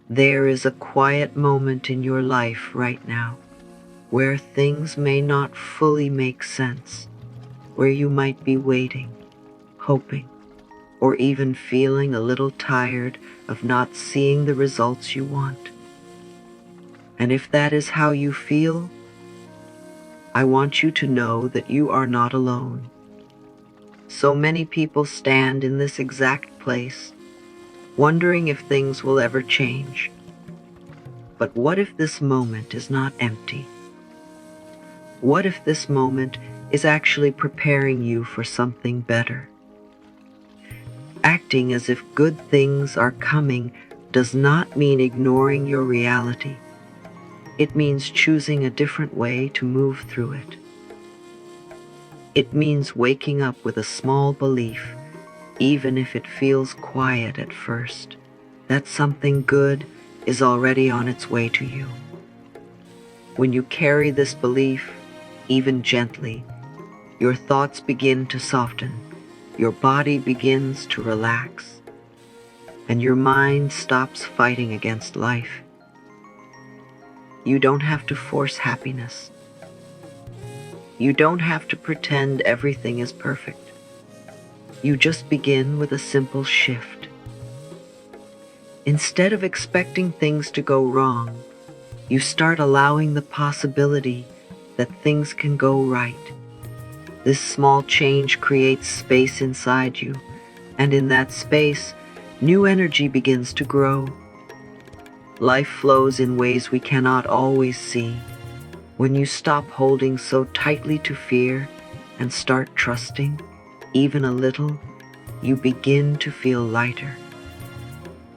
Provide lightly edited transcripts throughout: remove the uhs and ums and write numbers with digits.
There is a quiet moment in your life right now where things may not fully make sense, where you might be waiting, hoping, or even feeling a little tired of not seeing the results you want. And if that is how you feel, I want you to know that you are not alone. So many people stand in this exact place, wondering if things will ever change. But what if this moment is not empty? What if this moment is actually preparing you for something better? Acting as if good things are coming does not mean ignoring your reality. It means choosing a different way to move through it. It means waking up with a small belief, even if it feels quiet at first, that something good is already on its way to you. When you carry this belief, even gently, your thoughts begin to soften, your body begins to relax, and your mind stops fighting against life. You don't have to force happiness. You don't have to pretend everything is perfect. You just begin with a simple shift. Instead of expecting things to go wrong, you start allowing the possibility that things can go right. This small change creates space inside you, and in that space, new energy begins to grow. Life flows in ways we cannot always see. When you stop holding so tightly to fear and start trusting, even a little, you begin to feel lighter.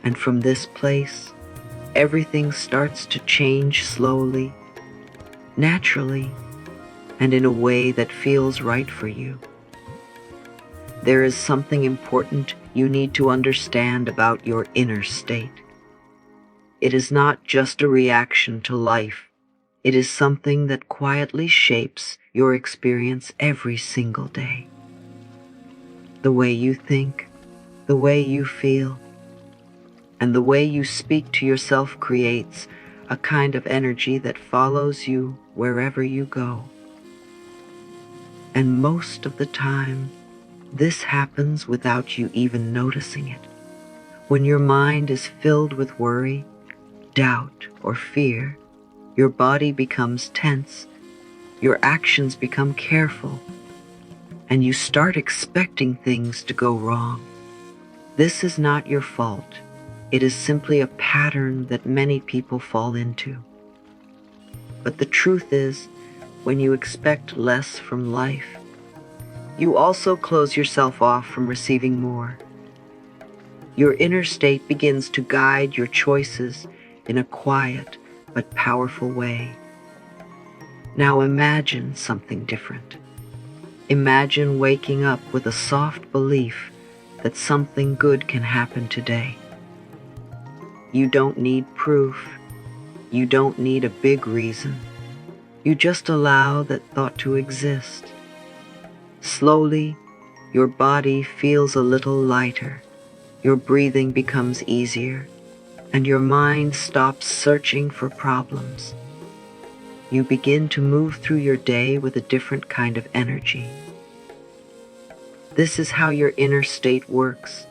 And from this place, everything starts to change slowly, naturally, and in a way that feels right for you. There is something important you need to understand about your inner state. It is not just a reaction to life. It is something that quietly shapes your experience every single day. The way you think, the way you feel, and the way you speak to yourself creates a kind of energy that follows you wherever you go. And most of the time, this happens without you even noticing it. When your mind is filled with worry, doubt, or fear, your body becomes tense, your actions become careful, and you start expecting things to go wrong. This is not your fault. It is simply a pattern that many people fall into. But the truth is, when you expect less from life, you also close yourself off from receiving more. Your inner state begins to guide your choices in a quiet but powerful way. Now imagine something different. Imagine waking up with a soft belief that something good can happen today. You don't need proof. You don't need a big reason. You just allow that thought to exist. Slowly, your body feels a little lighter. Your breathing becomes easier, and your mind stops searching for problems. You begin to move through your day with a different kind of energy. This is how your inner state works.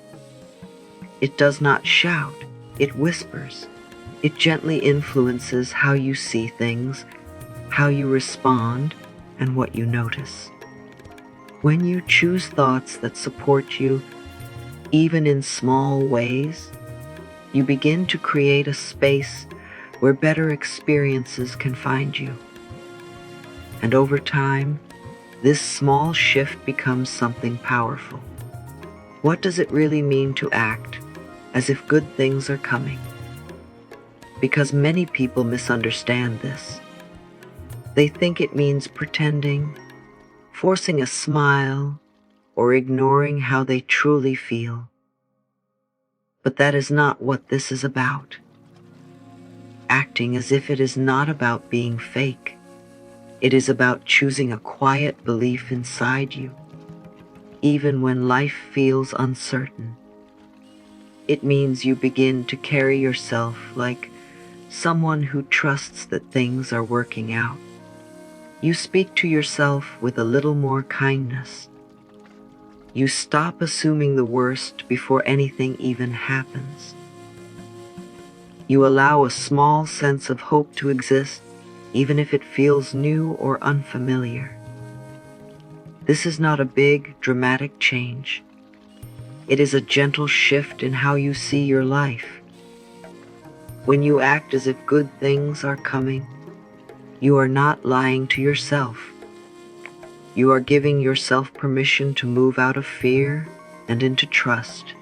It does not shout, it whispers. It gently influences how you see things, how you respond, and what you notice. When you choose thoughts that support you, even in small ways, you begin to create a space where better experiences can find you. And over time, this small shift becomes something powerful. What does it really mean to act as if good things are coming? Because many people misunderstand this. They think it means pretending, forcing a smile, or ignoring how they truly feel. But that is not what this is about. Acting as if it is not about being fake. It is about choosing a quiet belief inside you, even when life feels uncertain. It means you begin to carry yourself like someone who trusts that things are working out. You speak to yourself with a little more kindness. You stop assuming the worst before anything even happens. You allow a small sense of hope to exist, even if it feels new or unfamiliar. This is not a big, dramatic change. It is a gentle shift in how you see your life. When you act as if good things are coming, you are not lying to yourself. You are giving yourself permission to move out of fear and into trust.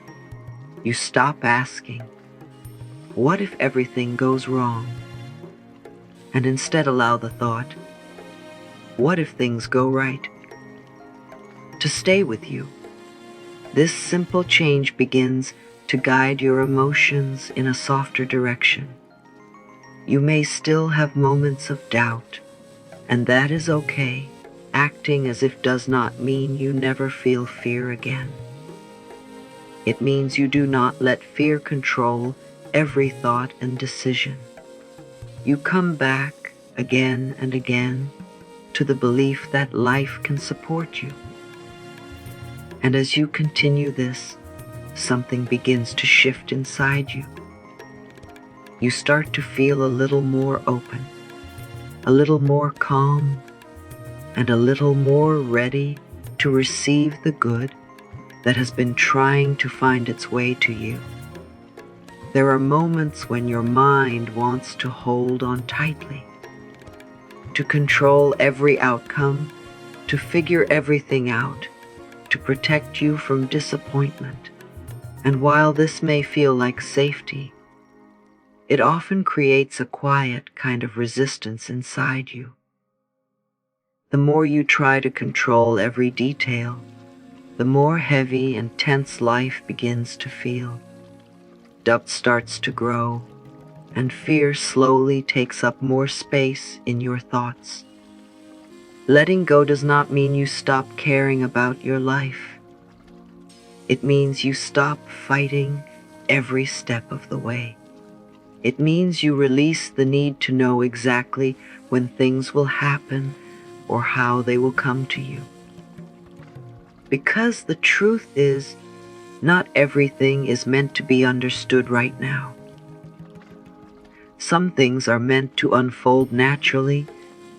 You stop asking, "What if everything goes wrong?" and instead allow the thought, "What if things go right?" to stay with you. This simple change begins to guide your emotions in a softer direction. You may still have moments of doubt, and that is okay. Acting as if does not mean you never feel fear again. It means you do not let fear control every thought and decision. You come back again and again to the belief that life can support you. And as you continue this, something begins to shift inside you. You start to feel a little more open, a little more calm, and a little more ready to receive the good that has been trying to find its way to you. There are moments when your mind wants to hold on tightly, to control every outcome, to figure everything out, to protect you from disappointment. And while this may feel like safety, it often creates a quiet kind of resistance inside you. The more you try to control every detail, the more heavy and tense life begins to feel. Doubt starts to grow, and fear slowly takes up more space in your thoughts. Letting go does not mean you stop caring about your life. It means you stop fighting every step of the way. It means you release the need to know exactly when things will happen or how they will come to you. Because the truth is, not everything is meant to be understood right now. Some things are meant to unfold naturally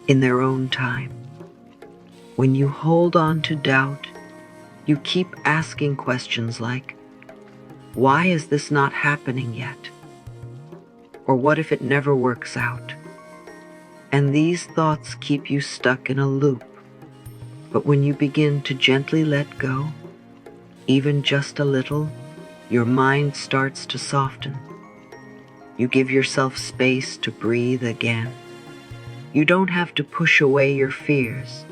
in their own time. When you hold on to doubt, you keep asking questions like, "Why is this not happening yet?" Or "What if it never works out?" And these thoughts keep you stuck in a loop. But when you begin to gently let go, even just a little, your mind starts to soften. You give yourself space to breathe again. You don't have to push away your fears.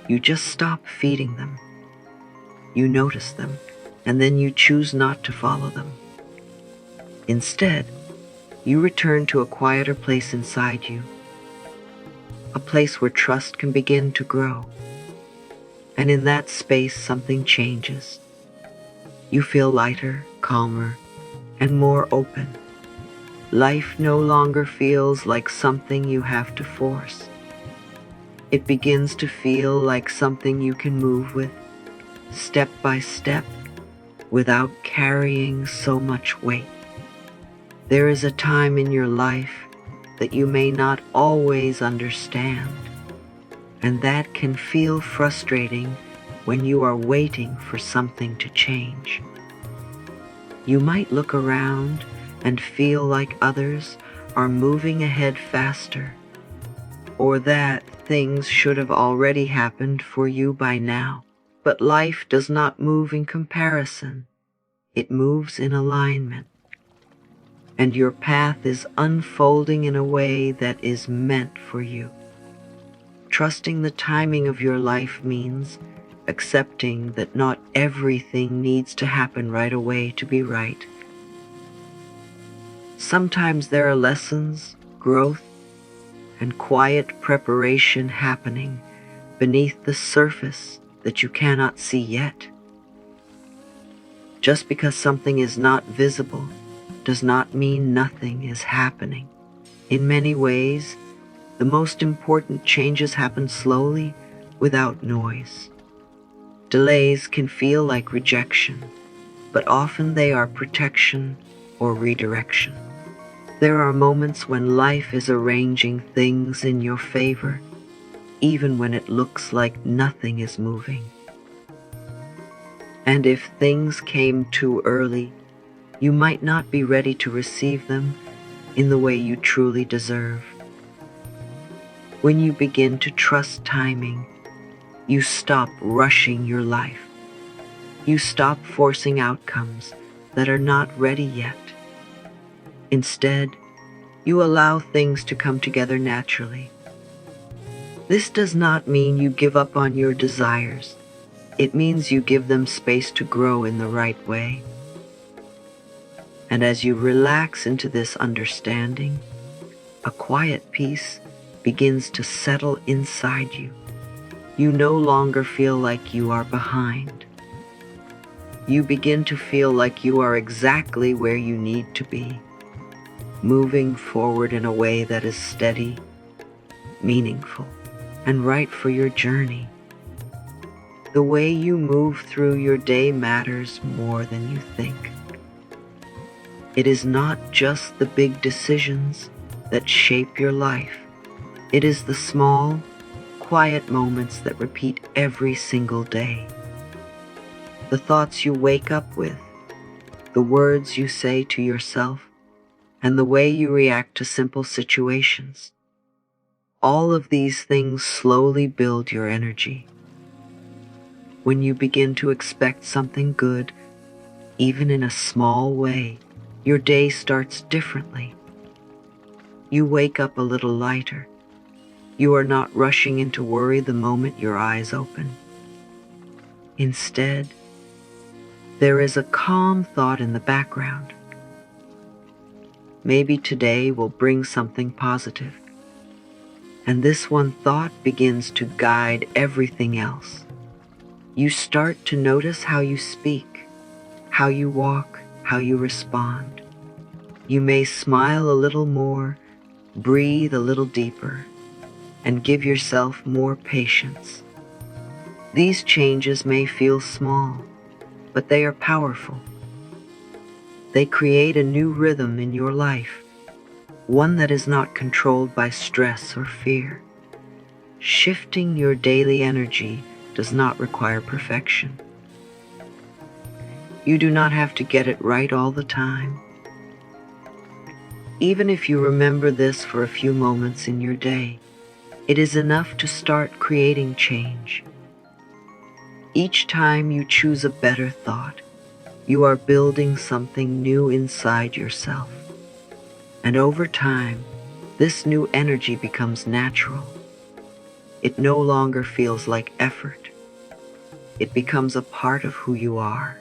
You just stop feeding them. You notice them, and then you choose not to follow them. Instead, you return to a quieter place inside you, a place where trust can begin to grow. And in that space, something changes. You feel lighter, calmer, and more open. Life no longer feels like something you have to force. It begins to feel like something you can move with, step by step, without carrying so much weight. There is a time in your life that you may not always understand, and that can feel frustrating when you are waiting for something to change. You might look around and feel like others are moving ahead faster, or that things should have already happened for you by now. But life does not move in comparison. It moves in alignment. And your path is unfolding in a way that is meant for you. Trusting the timing of your life means accepting that not everything needs to happen right away to be right. Sometimes there are lessons, growth, and quiet preparation happening beneath the surface that you cannot see yet. Just because something is not visible does not mean nothing is happening. In many ways, the most important changes happen slowly, without noise. Delays can feel like rejection, but often they are protection or redirection. There are moments when life is arranging things in your favor, even when it looks like nothing is moving. And if things came too early, you might not be ready to receive them in the way you truly deserve. When you begin to trust timing, you stop rushing your life. You stop forcing outcomes that are not ready yet. Instead, you allow things to come together naturally. This does not mean you give up on your desires. It means you give them space to grow in the right way. And as you relax into this understanding, a quiet peace begins to settle inside you. You no longer feel like you are behind. You begin to feel like you are exactly where you need to be, moving forward in a way that is steady, meaningful, and right for your journey. The way you move through your day matters more than you think. It is not just the big decisions that shape your life. It is the small, quiet moments that repeat every single day. The thoughts you wake up with, the words you say to yourself, and the way you react to simple situations. All of these things slowly build your energy. When you begin to expect something good, even in a small way, your day starts differently. You wake up a little lighter. You are not rushing into worry the moment your eyes open. Instead, there is a calm thought in the background. Maybe today will bring something positive. And this one thought begins to guide everything else. You start to notice how you speak, how you walk, how you respond. You may smile a little more, breathe a little deeper, and give yourself more patience. These changes may feel small, but they are powerful. They create a new rhythm in your life, one that is not controlled by stress or fear. Shifting your daily energy does not require perfection. You do not have to get it right all the time. Even if you remember this for a few moments in your day, it is enough to start creating change. Each time you choose a better thought, you are building something new inside yourself. And over time, this new energy becomes natural. It no longer feels like effort. It becomes a part of who you are.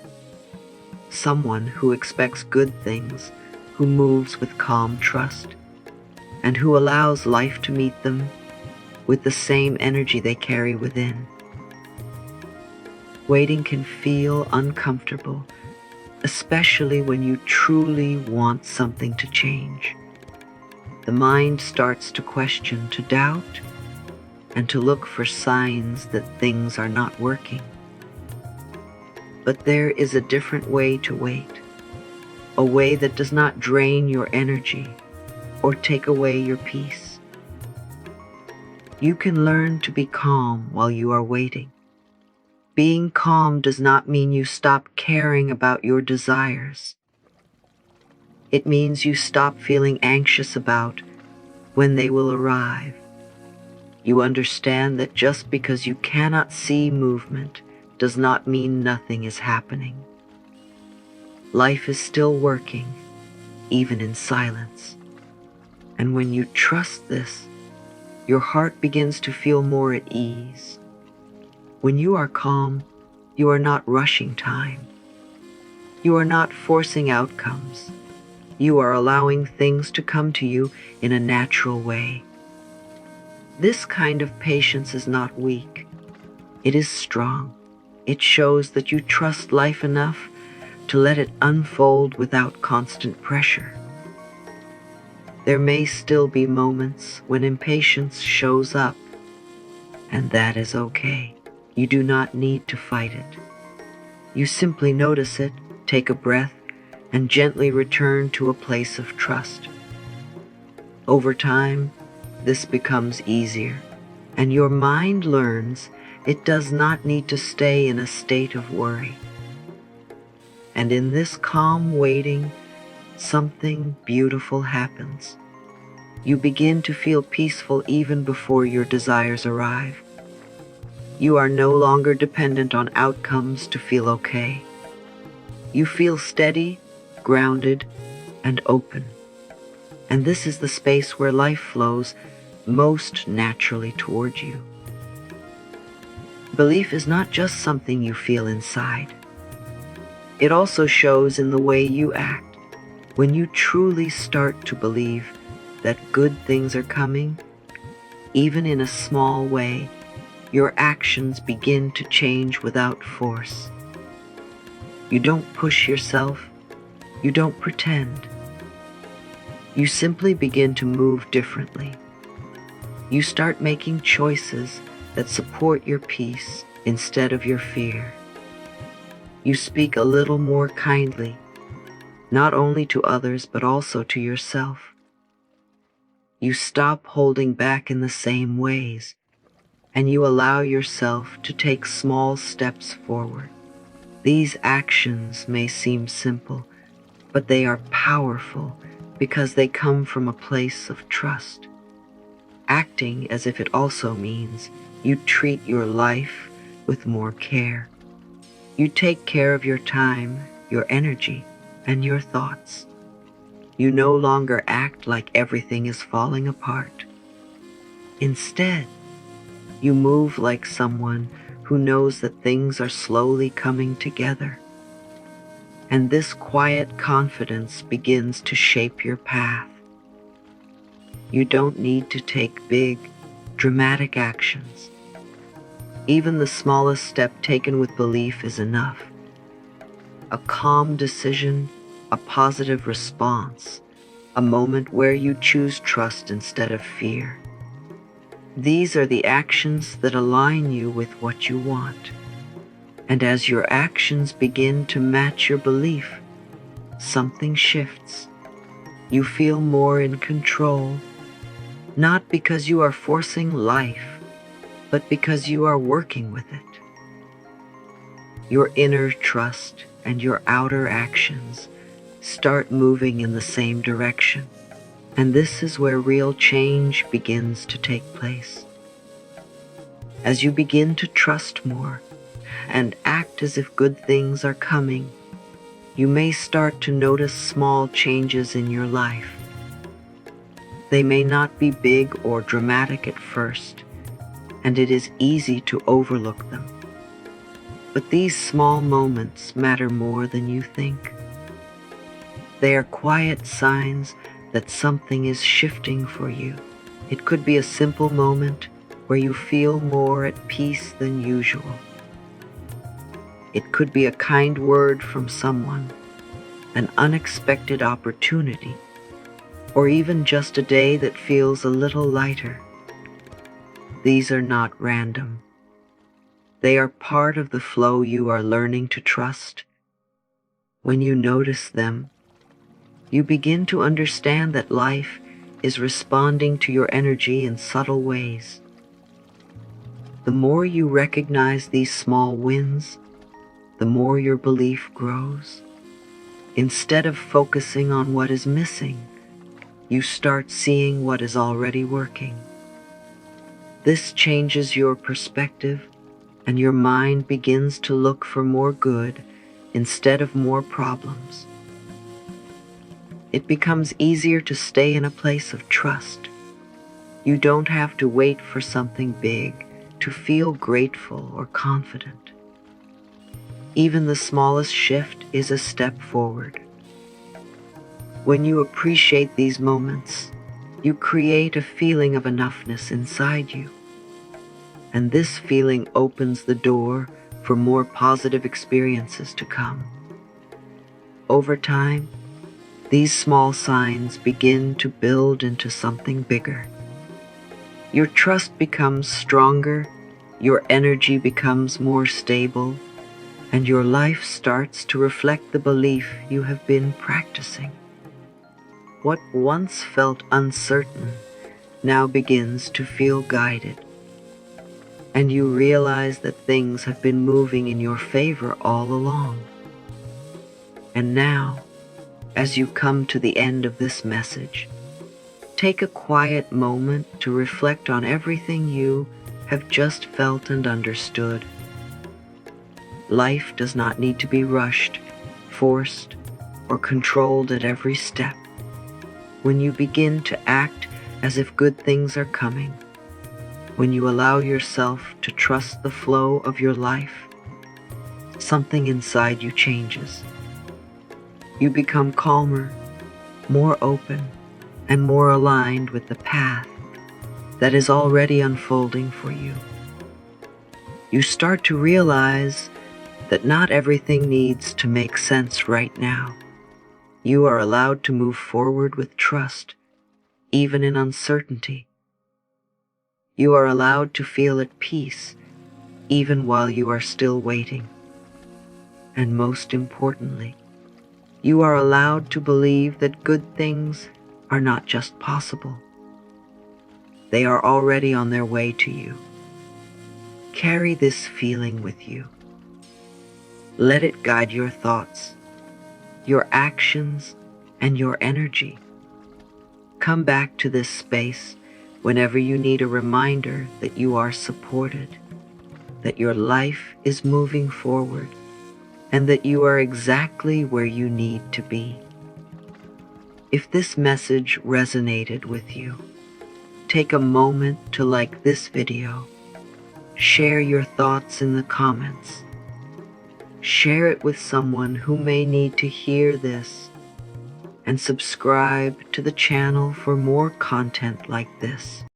Someone who expects good things, who moves with calm trust, and who allows life to meet them with the same energy they carry within. Waiting can feel uncomfortable, especially when you truly want something to change. The mind starts to question, to doubt, and to look for signs that things are not working. But there is a different way to wait, a way that does not drain your energy or take away your peace. You can learn to be calm while you are waiting. Being calm does not mean you stop caring about your desires. It means you stop feeling anxious about when they will arrive. You understand that just because you cannot see movement does not mean nothing is happening. Life is still working, even in silence. And when you trust this, your heart begins to feel more at ease. When you are calm, you are not rushing time. You are not forcing outcomes. You are allowing things to come to you in a natural way. This kind of patience is not weak. It is strong. It shows that you trust life enough to let it unfold without constant pressure. There may still be moments when impatience shows up, and that is okay. You do not need to fight it. You simply notice it, take a breath, and gently return to a place of trust. Over time, this becomes easier, and your mind learns it does not need to stay in a state of worry. And in this calm waiting, something beautiful happens. You begin to feel peaceful even before your desires arrive. You are no longer dependent on outcomes to feel okay. You feel steady, grounded, and open. And this is the space where life flows most naturally toward you. Belief is not just something you feel inside. It also shows in the way you act. When you truly start to believe that good things are coming, even in a small way, your actions begin to change without force. You don't push yourself. You don't pretend. You simply begin to move differently. You start making choices that support your peace instead of your fear. You speak a little more kindly, not only to others but also to yourself. You stop holding back in the same ways, and you allow yourself to take small steps forward. These actions may seem simple, but they are powerful because they come from a place of trust. Acting as if it also means you treat your life with more care. You take care of your time, your energy, and your thoughts. You no longer act like everything is falling apart. Instead, you move like someone who knows that things are slowly coming together. And this quiet confidence begins to shape your path. You don't need to take big, dramatic actions. Even the smallest step taken with belief is enough. A calm decision, a positive response, a moment where you choose trust instead of fear. These are the actions that align you with what you want. And as your actions begin to match your belief, something shifts. You feel more in control, not because you are forcing life, but because you are working with it. Your inner trust and your outer actions start moving in the same direction, and this is where real change begins to take place. As you begin to trust more and act as if good things are coming, you may start to notice small changes in your life. They may not be big or dramatic at first, and it is easy to overlook them. But these small moments matter more than you think. They are quiet signs that something is shifting for you. It could be a simple moment where you feel more at peace than usual. It could be a kind word from someone, an unexpected opportunity, or even just a day that feels a little lighter. These are not random. They are part of the flow you are learning to trust. When you notice them, you begin to understand that life is responding to your energy in subtle ways. The more you recognize these small wins, the more your belief grows. Instead of focusing on what is missing, you start seeing what is already working. This changes your perspective, and your mind begins to look for more good instead of more problems. It becomes easier to stay in a place of trust. You don't have to wait for something big to feel grateful or confident. Even the smallest shift is a step forward. When you appreciate these moments, you create a feeling of enoughness inside you. And this feeling opens the door for more positive experiences to come. Over time, these small signs begin to build into something bigger. Your trust becomes stronger, your energy becomes more stable, and your life starts to reflect the belief you have been practicing. What once felt uncertain now begins to feel guided, and you realize that things have been moving in your favor all along. And now, as you come to the end of this message, take a quiet moment to reflect on everything you have just felt and understood. Life does not need to be rushed, forced, or controlled at every step. When you begin to act as if good things are coming, when you allow yourself to trust the flow of your life, something inside you changes. You become calmer, more open, and more aligned with the path that is already unfolding for you. You start to realize that not everything needs to make sense right now. You are allowed to move forward with trust, even in uncertainty. You are allowed to feel at peace, even while you are still waiting. And most importantly, you are allowed to believe that good things are not just possible. They are already on their way to you. Carry this feeling with you. Let it guide your thoughts, your actions, and your energy. Come back to this space whenever you need a reminder that you are supported, that your life is moving forward, and that you are exactly where you need to be. If this message resonated with you, take a moment to like this video. Share your thoughts in the comments. Share it with someone who may need to hear this, and subscribe to the channel for more content like this.